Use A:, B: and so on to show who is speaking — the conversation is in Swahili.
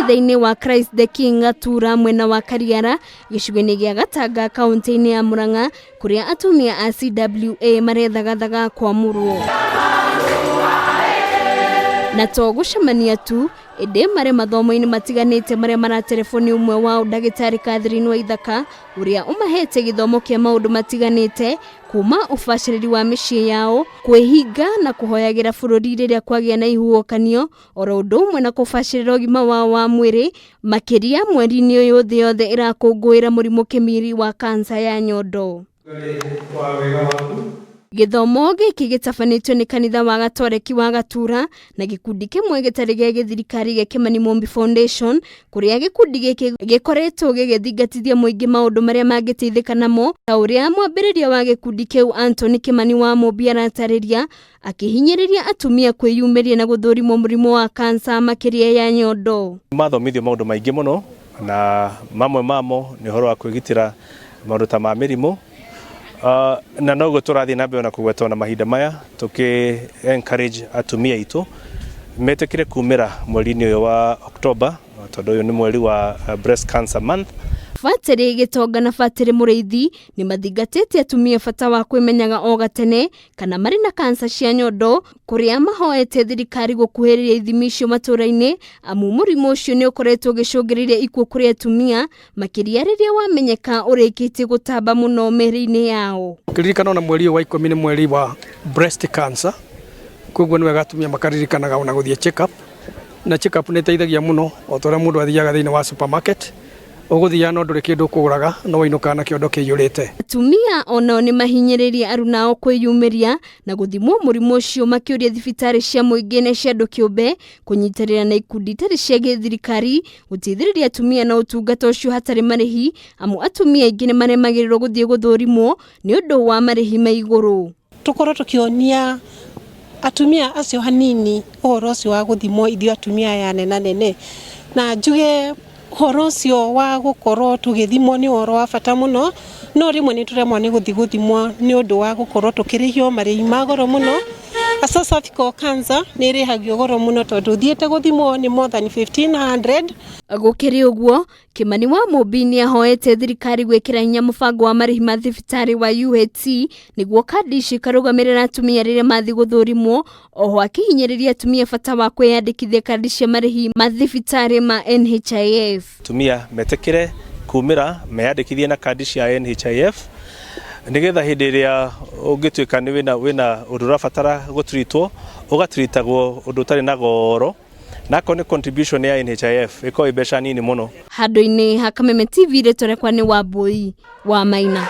A: kanitha-inĩ wa Christ the King Gatura mwena wa Kariara gĩcigo-inĩ gĩa Gatanga kaunti-inĩ ya Murang'a kuria atumia a CWA marethagathaga kwamũrwo na to gũcemania tu ĩndĩ marĩ mathomo-inĩ matiganĩte marĩa maraterefoni ũmwe wao ndagĩtarĩ Catherine Waithaka ũrĩa ũmahete gĩthomo kĩa maũndũ matiganĩte kuma ũbacĩrĩri wa mĩciĩ yao kwĩhinga na kũhoyagĩra bũrũri rĩrĩa kwagĩa na ihuhũkanio oro ũndũ ũmwe na kũbacĩrĩra ũgima wao wa mwĩrĩ makĩria mweri-inĩ ũyũ thĩ yothe ĩrakũngũĩra mũrimũ kĩmiri wa kansa ya nyondo. Gĩthomo gĩkĩ gĩtabanĩtio nĩ kanitha wa Gatoreki wa Gatura na gĩkundi kĩmwe gĩtarĩ gĩa gĩthirikari gĩa Kimani Mombi Foundation kũrĩa gĩkundi gĩkĩ gĩkoretwo gĩgĩthingatithia mũingĩ maũndũ marĩa mangĩteithĩka namo ta ũrĩa mwambĩrĩria wa gĩkundi kĩu Anthony Kimani wa Mombi aratarĩria akĩhinyĩrĩria atumia kwĩyumĩria na gũthũrimwo mũrimũ wa kansa makĩria ya nyondo.
B: Mathomithio maũndũ maingĩ mũno na mamwe mamo nĩ ũhoro wa kwĩgitĩra maũndũ ta ma mĩrimũ. Na noguo tũrathiĩ na mbere na kũgweta na mahinda maya encourage atumia aitũ metĩkĩre kumĩra mweri-inĩ ũyũ wa October tondũ ũyũ nĩ mweri wa breast cancer month.
A: Fatĩrĩ Gĩtonga na Fatĩrĩ Mũrĩithi nĩ mathingatĩte atumia bata wa kwĩmenyaga o gatene kana marĩ na kansa cia nyondo kũrĩa mahoete thirikari gũkuhĩrĩria ithimi icio matũra-inĩ amu mũrimũ ũcio nĩ ũkoretwo ũgĩcũngĩrĩria ikuũ kũrĩ atumia makĩria rĩrĩa wamenyeka ũrĩkĩtie gũtamba mũno mĩĩrĩ-inĩ yao.
C: Ũkĩririkana na mweri wa ikumi nĩ mweri wa breast cancer, koguo nĩ wega atumia makaririkanaga ona gũthiĩ check up, na check up nĩ ĩteithagia mũno o ta ũrĩa mũndũ athiaga thĩinĩ wa supermarket ũgũthia no ndũrĩ kĩndũ kũgũraga no wainũka na kĩondo kĩiyũrĩte.
A: Atumia onao nĩ mahinyĩrĩirie aruna ao kwĩyumĩria na gũthimwo mũrimũ ũcio makĩũria thibitarĩ cia mũingĩ na cia andũ kĩũmbe kũnyitanĩra na ikundi itarĩ cia gĩthirikari gũteithĩrĩria atumia na ũtungata ũcio hatarĩ marĩhi amu atumia aingĩ nĩ maremagĩrĩrwo gũthiĩ gũthũrimwo nĩ ũndũ wa marĩhi ma igũrũ.
D: Tũkorwo tũkĩonia atumia acio hanini ũhoro ũcio wa gũthimwo ithuĩ atumia aya nene na njuge ũhoro ũcio wa gũkorwo tũgĩthimwo nĩ ũhoro wa bata mũno no rĩmwe nĩ tũremwo nĩ gũthiĩ gũthimwo nĩ ũndũ wa gũkorwo tũkĩrĩhio marĩhi ma goro mũno. Cervical cancer nĩ ĩrĩhagio goro mũno tondũ thiĩte gũthimwo nĩ more than 1500.
A: Gũkĩrĩ ũguo Kimani wa Mombi nĩ ahoete thirikari gwĩkĩra hinya mũbango wa marĩhi ma thibitarĩ wa UHC nĩguo kandi ici ikarũgamĩrĩra atumia rĩrĩa mathiĩ gũthũrimwo oho akĩhinyĩrĩria atumia bata wa kwĩyandĩkithia kandi cia marĩhi ma thibitarĩ ma NHIF.
B: Atumia metĩkĩre kumĩra meyandĩkithie na kandi cia NHIF nĩgetha hĩndĩ ĩrĩa ũngĩtuĩka nĩ wĩna ũndũ ũrabatara gũtritwo ũgatritagwo ũndũ ũtarĩ na goro na nĩ contribution ya NHIF ĩkoragwo mbeca nini mũno.
A: Handũ-inĩ ha Kameme TV rĩtũrekwa nĩ Wambui wa Maina.